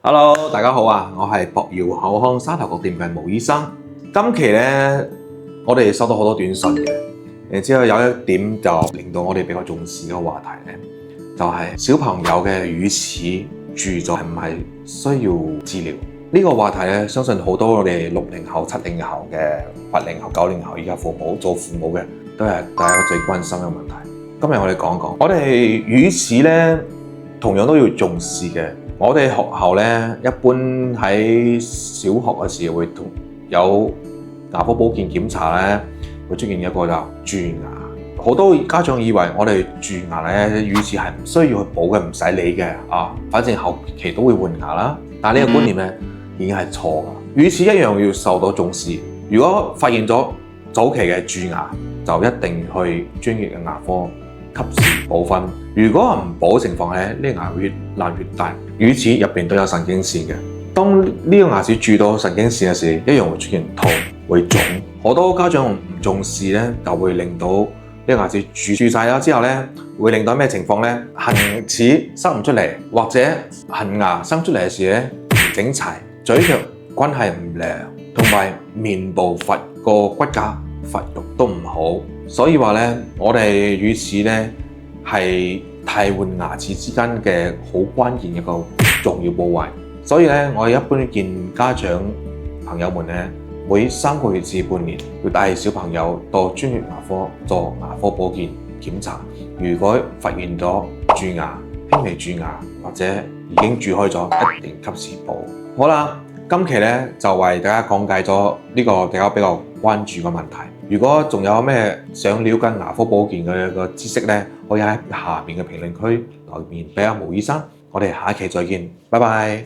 Hello，大家好啊！我係博瑤口腔沙頭角店嘅毛醫生。今期呢，我哋收到好多短信嘅，然之後有一點就令到我哋比較重視嘅話題呢，就係小朋友嘅乳齒蛀咗係唔係需要治療？呢個話題呢，相信好多我哋60後、70後嘅、80後、90後而家做父母嘅，都係大家最關心嘅問題。今日我哋講講，我哋乳齒呢，同樣都要重視嘅。我哋學校呢，一般喺小學嘅時候會有牙科保健檢查呢，會出現一個就蛀牙。好多家長以為我哋蛀牙呢，乳齒係唔需要去補嘅，唔使理嘅啊，反正後期都會換牙啦。但係呢個觀念呢，已經係錯㗎。乳齒一樣要受到重視。如果發現咗早期嘅蛀牙，就一定去專業嘅牙科及時補分。如果唔補嘅情況呢，呢牙會越爛越大。乳齒入邊都有神經線嘅，當呢個牙齒蛀到神經線嘅時候，一樣會出現痛、會腫。好多家長唔重視呢，就會令到呢個牙齒蛀晒啦之後呢，會令到咩情況呢？恆齒生唔出嚟，或者恆牙生出嚟嘅時候呢，唔整齊，嘴角關係唔良，同埋面部個骨架發育都唔好。所以話呢，我哋乳齒呢係替換牙齒之間嘅好關鍵一個重要部位，所以呢，我一般建議家長朋友們呢，每3個月至半年要帶小朋友到專業牙科做牙科保健檢查。如果發現咗蛀牙、輕微蛀牙或者已經蛀開咗，一定及時補。好啦，今期呢就為大家講解咗呢個大家比較關注嘅問題。如果仲有咩想了解牙科保健嘅個知識呢，可以喺下面嘅評論區留言俾阿毛醫生。我哋下期再見，拜拜。